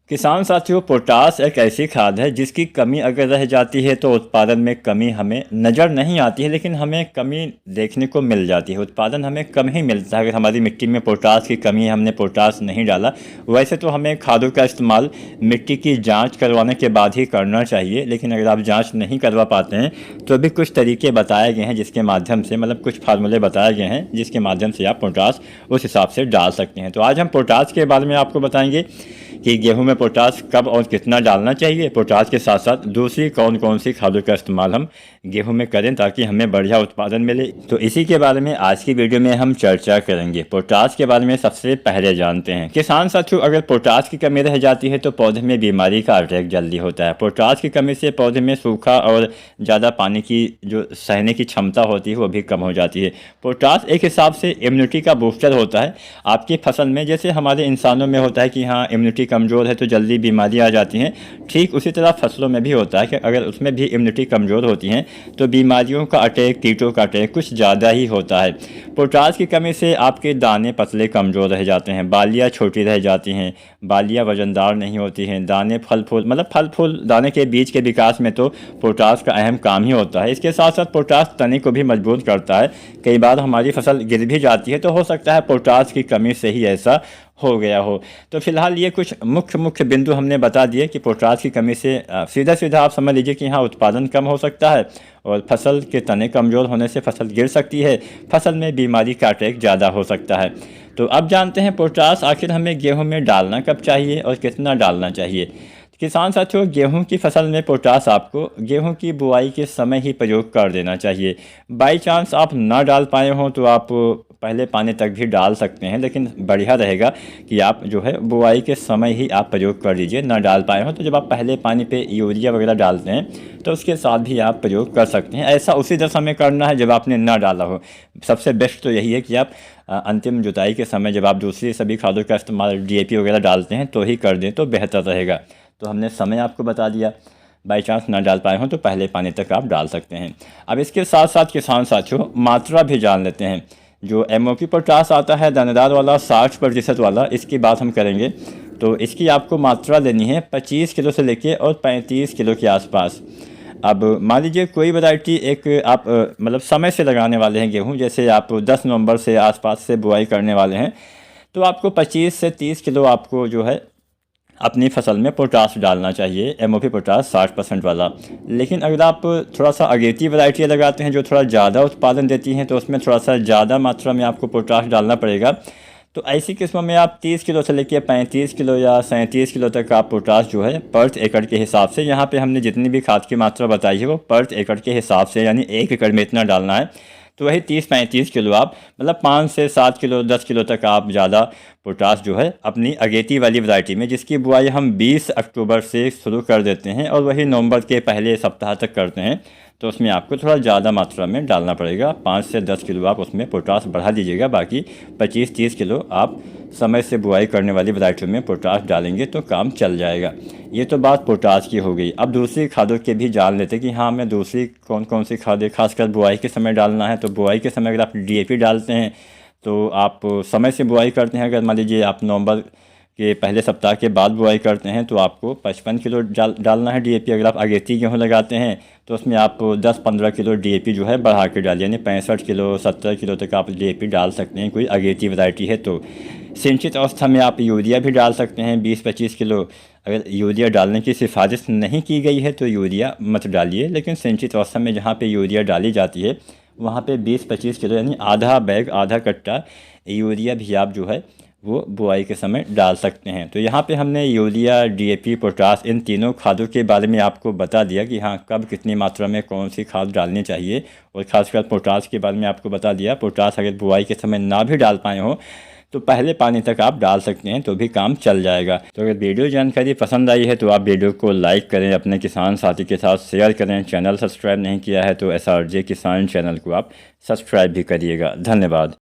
किसान साथियों, पोटास एक ऐसी खाद है जिसकी कमी अगर रह जाती है तो उत्पादन में कमी हमें नज़र नहीं आती है, लेकिन हमें कमी देखने को मिल जाती है। उत्पादन हमें कम ही मिलता है अगर हमारी मिट्टी में पोटास की कमी है, हमने पोटास नहीं डाला। वैसे तो हमें खादों का इस्तेमाल मिट्टी की जांच करवाने के बाद ही करना चाहिए, लेकिन अगर आप जांच नहीं करवा पाते हैं तो भी कुछ तरीके बताए गए हैं जिसके माध्यम से, मतलब कुछ फार्मूले बताए गए हैं जिसके माध्यम से आप पोटास उस हिसाब से डाल सकते हैं। तो आज हम पोटास के बारे में आपको बताएंगे कि गेहूं में पोटास कब और कितना डालना चाहिए। पोटास के साथ साथ दूसरी कौन कौन सी खादों का इस्तेमाल हम गेहूं में करें ताकि हमें बढ़िया उत्पादन मिले, तो इसी के बारे में आज की वीडियो में हम चर्चा करेंगे। पोटास के बारे में सबसे पहले जानते हैं। किसान साथियों, अगर पोटास की कमी रह जाती है तो पौधे में बीमारी का अटैक जल्दी होता है। पोटास की कमी से पौधे में सूखा और ज़्यादा पानी की जो सहने की क्षमता होती है वो भी कम हो जाती है। पोटास एक हिसाब से इम्यूनिटी का बूस्टर होता है आपकी फसल में। जैसे हमारे इंसानों में होता है कि हाँ, इम्यूनिटी कमज़ोर है तो जल्दी बीमारी आ जाती हैं, ठीक उसी तरह फसलों में भी होता है कि अगर उसमें भी इम्यूनिटी कमज़ोर होती हैं तो बीमारियों का अटैक, कीटों का अटैक कुछ ज़्यादा ही होता है। पोटास की कमी से आपके दाने पतले कमज़ोर रह जाते हैं, बालियाँ छोटी रह जाती हैं, बालियाँ वजनदार नहीं होती हैं, दाने फल फूल दाने के बीज के विकास में तो पोटास का अहम काम ही होता है। इसके साथ साथ पोटास तने को भी मजबूत करता है। कई बार हमारी फसल गिर भी जाती है तो हो सकता है पोटास की कमी से ही ऐसा हो गया हो। तो फिलहाल ये कुछ मुख्य बिंदु हमने बता दिए कि पोटास की कमी से सीधा आप समझ लीजिए कि हाँ, उत्पादन कम हो सकता है और फसल के तने कमज़ोर होने से फसल गिर सकती है, फसल में बीमारी का अटैक ज़्यादा हो सकता है। तो अब जानते हैं पोटास आखिर हमें गेहूं में डालना कब चाहिए और कितना डालना चाहिए। किसान साथियों, गेहूं की फसल में पोटास आपको गेहूं की बुआई के समय ही प्रयोग कर देना चाहिए। बाई चांस आप ना डाल पाए हों तो आप पहले पानी तक भी डाल सकते हैं, लेकिन बढ़िया रहेगा कि आप जो है बुआई के समय ही आप प्रयोग कर लीजिए। ना डाल पाए हों तो जब आप पहले पानी पे यूरिया वगैरह डालते हैं तो उसके साथ भी आप प्रयोग कर सकते हैं। ऐसा उसी दशा में करना है जब आपने ना डाला हो। सबसे बेस्ट तो यही है कि आप अंतिम जुताई के समय जब आप दूसरी सभी खादों का इस्तेमाल DAP वगैरह डालते हैं तो ही कर दें तो बेहतर रहेगा। तो हमने समय आपको बता दिया। बाई चांस ना डाल पाए हों तो पहले पानी तक आप डाल सकते हैं। अब इसके साथ साथ किसान साथियों, मात्रा भी जान लेते हैं। जो MOP पोटास आता है दानेदार वाला 60% वाला, इसकी बात हम करेंगे तो इसकी आपको मात्रा लेनी है 25 किलो से लेके और 35 किलो के आसपास। अब मान लीजिए कोई वैरायटी एक आप मतलब समय से लगाने वाले हैं गेहूं, जैसे आप 10 नवंबर से आसपास से बुआई करने वाले हैं तो आपको 25 से 30 किलो आपको जो है अपनी फसल में पोटास डालना चाहिए, MOP पोटास 60% वाला। लेकिन अगर आप थोड़ा सा अगेती वैरायटियाँ लगाते हैं जो थोड़ा ज़्यादा उत्पादन देती हैं तो उसमें थोड़ा सा ज़्यादा मात्रा में आपको पोटास डालना पड़ेगा। तो ऐसी किस्मों में आप 30 किलो से लेकर 35 किलो या 37 किलो तक आप पोटास जो है पर एकड़ के हिसाब से, यहाँ पे हमने जितनी भी खाद की मात्रा बताई है वो पर एकड़ के हिसाब से, यानी 1 एकड़ में इतना डालना है तो वही 30-35 किलो आप मतलब 5 से 7 किलो 10 किलो तक आप ज़्यादा पोटास जो है अपनी अगेती वाली वैरायटी में, जिसकी बुआई हम 20 अक्टूबर से शुरू कर देते हैं और वही नवंबर के पहले सप्ताह तक करते हैं, तो उसमें आपको थोड़ा ज़्यादा मात्रा में डालना पड़ेगा। 5 से 10 किलो आप उसमें पोटास बढ़ा दीजिएगा, बाकी 25-30 किलो आप समय से बुआई करने वाली वैरायटियों में पोटास डालेंगे तो काम चल जाएगा। ये तो बात पोटास की हो गई। अब दूसरी खादों के भी जान लेते कि हाँ, मैं दूसरी कौन कौन सी खादें खासकर बुआई के समय डालना है। तो बुआई के समय अगर आप DAP डालते हैं तो आप समय से बुआई करते हैं, अगर मान लीजिए आप नवंबर के पहले सप्ताह के बाद बुआई करते हैं तो आपको 55 किलो डालना है DAP। अगर आप अगेती गेहूँ लगाते हैं तो उसमें आप 10-15 किलो DAP जो है बढ़ा के डालिए, यानी 65 किलो 70 किलो तक आप DAP डाल सकते हैं कोई अगेती वैरायटी है तो। सिंचित अवस्था में आप यूरिया भी डाल सकते हैं 20-25 किलो। अगर यूरिया डालने की सिफारिश नहीं की गई है तो यूरिया मत डालिए, लेकिन सिंचित अवस्था में जहाँ पे यूरिया डाली जाती है वहाँ पे 20-25 किलो यानी आधा बैग, आधा कट्टा यूरिया भी आप जो है वो बुआई के समय डाल सकते हैं। तो यहाँ पे हमने यूरिया, DAP, पोटास इन तीनों खादों के बारे में आपको बता दिया कि हाँ, कब कितनी मात्रा में कौन सी खाद डालनी चाहिए, और ख़ासकर पोटास के बारे में आपको बता दिया। पोटास अगर बुआई के समय ना भी डाल पाए हो तो पहले पानी तक आप डाल सकते हैं तो भी काम चल जाएगा। तो अगर वीडियो जानकारी पसंद आई है तो आप वीडियो को लाइक करें, अपने किसान साथी के साथ शेयर करें। चैनल सब्सक्राइब नहीं किया है तो SRJ किसान चैनल को आप सब्सक्राइब भी करिएगा। धन्यवाद।